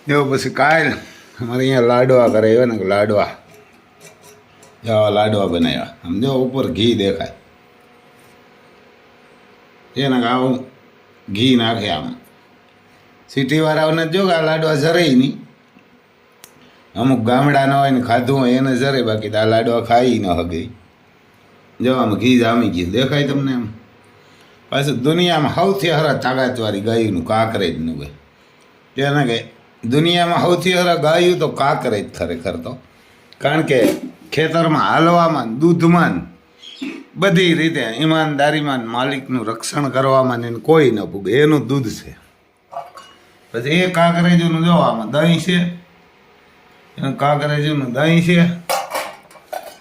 એવું પછી કાલ અમારે અહીંયા લાડવા કરે એવા ને લાડવા જવા લાડવા બનાવ્યા સમજો ઉપર ઘી દેખાય એના આવું ઘી નાખે આમ સિટીવાળાઓને જો કે આ લાડવા જરાય નહીં અમુક ગામડાના હોય ને ખાધું હોય એને જરે બાકી આ લાડવા ખાઈ ન હગે જો આમ ઘી જામી ગયું દેખાય તમને એમ પાછું દુનિયામાં સૌથી હરા તાકાતવાળી ગાયનું કાંકરેજનું ભાઈ તેને કે દુનિયામાં સૌથી હરા ગાયું તો કાંકરેજ ખરેખર તો કારણ કે ખેતરમાં હાલવામાં દૂધમાં બધી રીતે ઈમાનદારીમાં માલિકનું રક્ષણ કરવામાં એને કોઈ ન પૂગે એનું દૂધ છે પછી એ કાંકરેજનું જો આમાં દહીં છે એનું કાંકરેજનું દહીં છે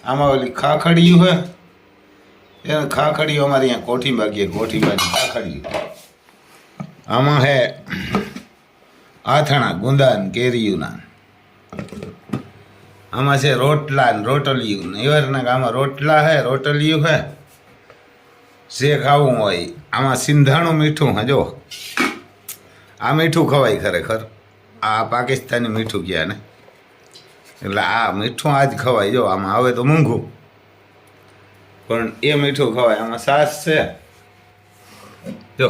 આમાં ઓલી ખાખડિયું છે એને ખાખડિયું અમારે અહીંયા કોઠીબાગીએ કોઠીબાજી ખાખડિયું આમાં હે આથણા ગુંદાન કેરીયુંના આમાં છે રોટલા ને રોટલિયું ને એવારના આમાં રોટલા હે રોટલિયું હે જે ખાવું હોય આમાં સિંધાણું મીઠું હે જો આ મીઠું ખવાય ખરેખર આ પાકિસ્તાની મીઠું ગયા ને એટલે આ મીઠું આજ ખવાય જો આમાં આવે તો મોંઘું પણ એ મીઠું ખવાય આમાં છાશ છે જો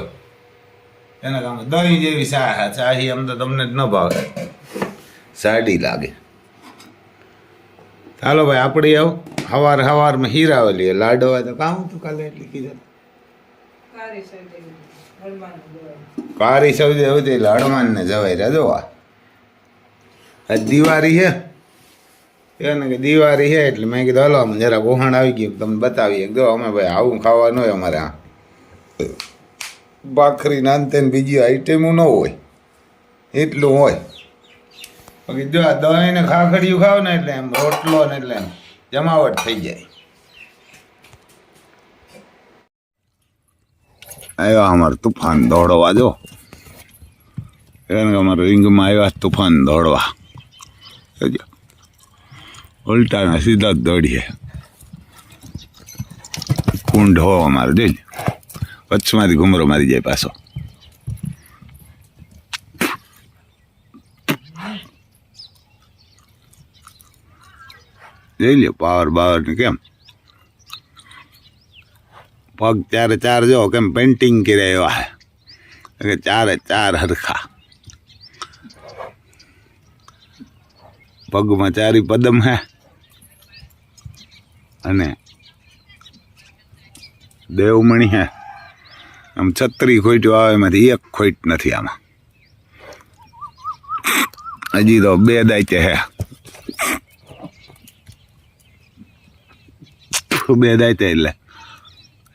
એના કામ દહીં જેવી ચાહી આમ તો તમને જ ન ભાવે સાડી લાગે ચાલો ભાઈ આપણે આવું સવારમાં હીરાવેલી લાડવા તો કામ તું કાલે એટલી કીધું કારી સૌદી એવું એટલે હનુમાન ને જવાય રાજો આ દિવાળી છે એને કે દિવાળી છે એટલે મેં કીધું હલો જરા ગોહાણ આવી ગયું તમને બતાવીએ જો અમે ભાઈ આવું ખાવાનું હોય અમારે આ ભાખરી નાનતે ને બીજી આઈટમો ન હોય એટલું હોય બાકી જો આ દહીં ને ખાખડિયું ખાવ ને એટલે એમ રોટલો ને એટલે એમ જમાવટ થઈ જાય આવ્યા અમારે તુફાન દોડવા જો એને અમારે રીંગમાં આવ્યા તુફાન દોડવા ઉલટાના સીધા જ દોડીએ કુંડ હો અમારે જોઈ વચ્ચમાંથી ઘુમરો મારી જાય પાછો જોઈ લ્યો પાવર બાવર ને કેમ પગ ચારે ચાર જો કેમ પેન્ટિંગ કર્યા એવા હે ચારે ચાર હરખા પગમાં ચારી પદમ હે અને દેવમણી હે આમ 36 ખોઈટું આવે એમાંથી એક ખોઈટ નથી આમાં હજી તો 2 દાયતે હે 2 દાયતે એટલે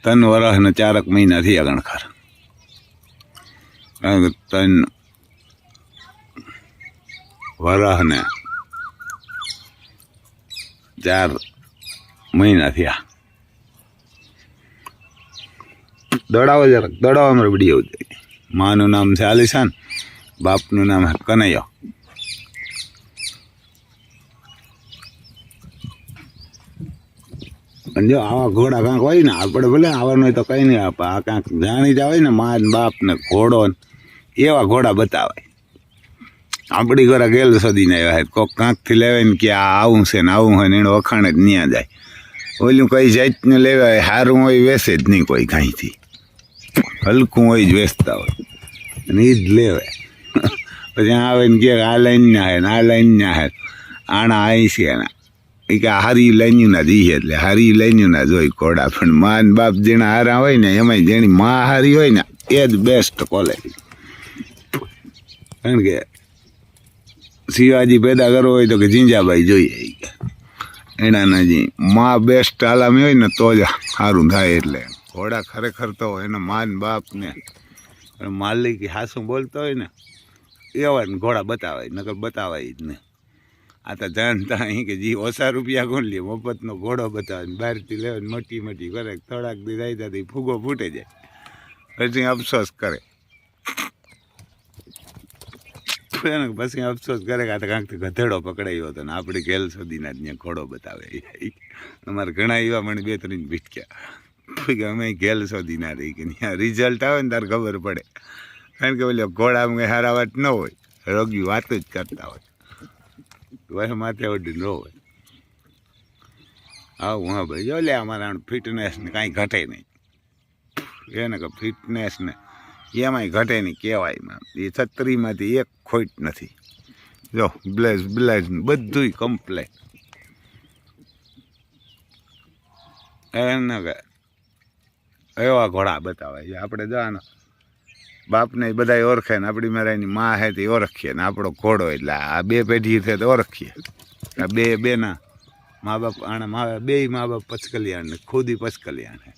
3 વર્ષ ને 4 મહિના થયા ગણખર 3 વર્ષ ને 4 મહિના થયા દોડાવો જરાક દોડાવો અમારે બધી એવું જાય માનું નામ છે આલિશાન બાપનું નામ છે કનૈયો અને જો આવા ઘોડા કાંક હોય ને આપણે ભલે આવવાનું હોય તો કંઈ નહીં આપે આ કાંક જાણી જાય ને મા ને બાપ ને ઘોડો ને એવા ઘોડા બતાવાય આપણી ઘરે ગેલ સદીને આવ્યા કોઈક કાંકથી લેવાય ને કે આ આવું છે ને આવું હોય ને એને વખાણે જ ન્યા જાય ઓલું કઈ જાતનું લેવાય સારું હોય વેસે જ નહીં કોઈ કાંઈથી હલકું હોય જ વેચતા હોય અને એ જ લેવાય પછી આવે ને કે આ લાઈનના હે ને આ લાઈનના હે આણા અહીં છે ને એ કે હારી લાઈન્યું ના જઈએ એટલે હારી લાઈન્યું ના જોઈ ઘોડા પણ મા ને બાપ જેના હારા હોય ને એમાંય જેની મા હારી હોય ને એ જ બેસ્ટ ક્વોલિટી કારણ કે શિવાજી પેદા કરવો હોય તો કે જીંજાબાઈ જોઈએ એના જી મા બેસ્ટ આલામી હોય ને તો જ સારું થાય એટલે ઘોડા ખરેખર તો એના મા ને બાપ ને માલિક હાસું બોલતો હોય ને એવા ને ઘોડા બતાવાય નકર બતાવાય જ ને આ તો જાણતા અહીં કે જી ઓછા રૂપિયા કોણ લે મફતનો ઘોડો બતાવે ને બહારથી લેવાને મોટી મોટી કરે થોડાક દી રાયતા તો ફૂગો ફૂટે જાય પછી અફસોસ કરે પછી અફસોસ કરે કે આ તો કાંઈક ગધેડો પકડાયો હતો ને આપણે ગેલ સુધીના જ ત્યાં ઘોડો બતાવે અમારે ઘણા એવા મને 2-3 ભીટક્યા કે અમે ગેલ સુધીના રહી કે ત્યાં રિઝલ્ટ આવે ને તારે ખબર પડે કારણ કે ઓલો ઘોડામાં કંઈ હારા વાત ન હોય રોગી વાત જ કરતા હોય વય માથે ઉડીને રોવે આવું હા ભાઈ જો લે અમારા ફિટનેસ ને કાંઈ ઘટે નહીં એને કે ફિટનેસ ને એમાંય ઘટે નહીં કહેવાય એ 36માંથી એક ખોટ નથી જો બ્લેઝ બધું કમ્પ્લેટ એને કે એવા ઘોડા બતાવે છે આપણે જવાનો બાપને બધા ઓળખે ને આપણી મારા એની મા હે તે ઓળખીએ ને આપણો ઘોડો એટલે આ 2 પેઢી છે તો ઓળખીએ આ બેના મા બાપ આણા બે મા બાપ પચકલ્યાણ ને ખુદી પચકલ્યાણ હે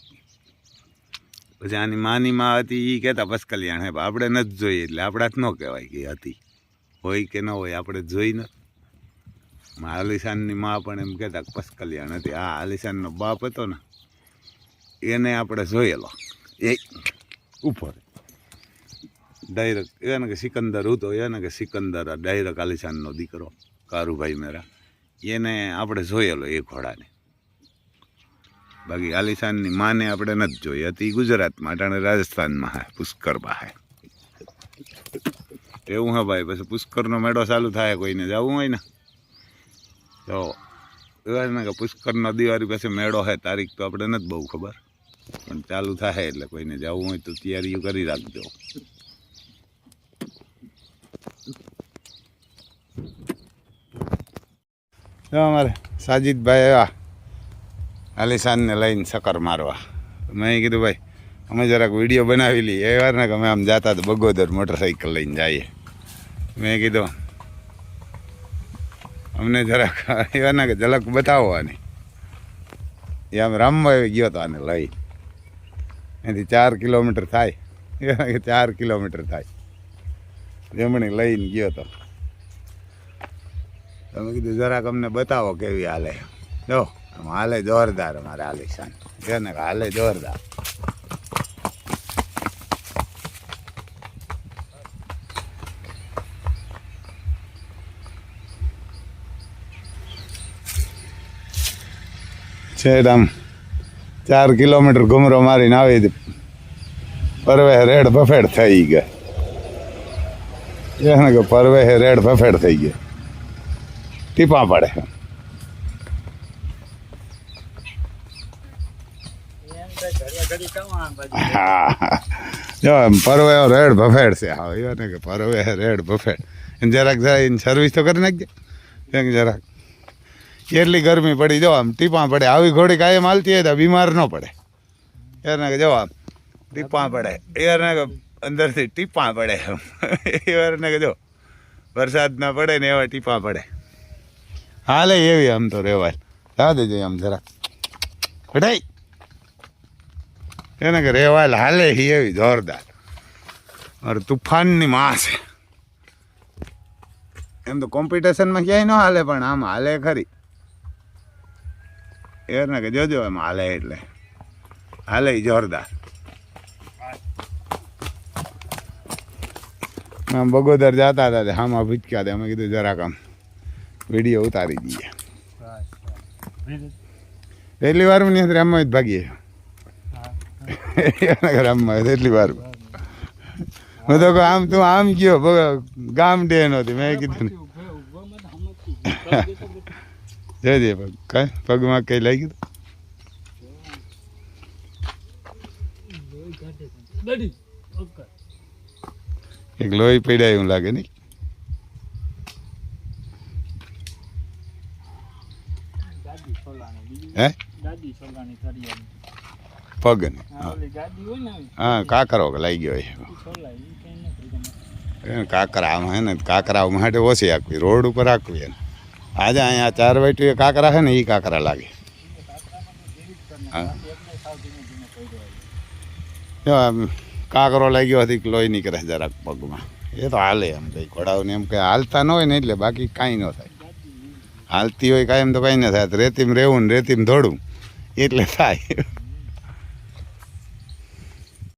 પછી આની માની માં હતી એ કહેતા પચકલ્યાણ હે આપણે નથી જોઈએ એટલે આપણા જ ન કહેવાય કે હતી હોય કે ન હોય આપણે જોઈ ન આલિશાનની મા પણ એમ કહેતા પચકલ્યાણ હતી આ આલિશાનનો બાપ હતો ને એને આપણે જોયેલો એ ઉપર ડાયરેક્ટ એને કે સિકંદર હતો એને કે સિકંદર ડાયરેક્ટ આલિશાનનો દીકરો કારુભાઈ મેરા એને આપણે જોયેલો એ ઘોડાને બાકી આલિશાનની માને આપણે નથી જોઈ હતી ગુજરાતમાં અટાણે રાજસ્થાનમાં હે પુષ્કરમાં હે એવું હા ભાઈ પછી પુષ્કરનો મેળો ચાલુ થાય કોઈને જવું હોય ને તો એને કે પુષ્કરનો દિવાળી પછી મેળો હે તારીખ તો આપણે નથી બહુ ખબર પણ ચાલુ થાય એટલે કોઈને જવું હોય તો તૈયારીઓ કરી રાખજો અમારે સાજીદભાઈ આવ્યા આલિશાનને લઈને ચક્કર મારવા મેં કીધું ભાઈ અમે જરાક વિડીયો બનાવી લઈએ એ વાર ને કે અમે આમ જતા તો બગોદર મોટરસાઇકલ લઈને જઈએ મેં કીધું અમને જરાક એવા ને કે ઝલક બતાવવાની એ આમ રામભાઈ ગયો હતો આને લઈ એથી 4 કિલોમીટર થાય એ 4 કિલોમીટર થાય જમણી લઈને ગયો હતો તમે કીધું જરાક અમને બતાવો કેવી હાલે જો હાલે જોરદાર અમારે આલિશાન એને હાલે જોરદાર છે આમ 4 કિલોમીટર ઘુમરો મારીને આવી પરવે રેડ બફેડ થઈ ગયા એને કે પરવે રેડ બફેડ થઈ ગયા ટીપા પડે હા જો પરવે રેડ બફેડ છે હા એને કે પરવે રેડ બફેડ એને જરાક જઈને સર્વિસ તો કરી નાખજે કેમ જરાક એટલી ગરમી પડી જો આમ ટીપા પડે આવી ઘોડી કાયમ હાલતી હોય તો બીમાર ન પડે એને કે જો આમ ટીપા પડે એને કે અંદરથી ટીપા પડે એને કે જો વરસાદ ના પડે ને એવા ટીપા પડે હાલે એવી આમ તો રેવાય જા દેજો આમ જરાક કઢાઈ એને કે રેવાય હાલે એવી જોરદાર અરે તુફાનની માં છે એમ તો કોમ્પિટિશનમાં ક્યાંય ન હાલે પણ આમ હાલે ખરી એને કે જોજો એમ હાલે એટલે હાલે જોરદાર આમ બગોદર જતા હતા હામાં ભૂચક્યા હતા અમે કીધું જરાક આમ વિડીયો ઉતારી દઈએ એટલી વાર ની રામમાં જ ભાગીએ રામમાં એટલી વાર હું તો આમ તું આમ ગયો ગામ ડે નહોતી મેં કીધું જજે પગ કઈ પગમાં કઈ લઈ ગયું એક લોહી પીડાય એવું લાગે નહીં હે પગ ને હા કાકરો લઈ ગયો કાકરા આમાં હે ને કાકરા માટે ઓછી આંકવી રોડ ઉપર આંકવી એને આજે અહીંયા 4 વાટુ કાકરા છે ને એ કાકરા લાગે હા કાકરો લઈ ગયો હતી લોહી નીકળે જરાક પગમાં એ તો હાલે એમ કંઈ ઘોડાઓને એમ કંઈ હાલતા ન હોય ને એટલે બાકી કાંઈ ન થાય હાલતી હોય કાંઈ એમ તો કાંઈ ન થાય રેતીમાં રહેવું ને રેતીમાં દોડવું એટલે થાય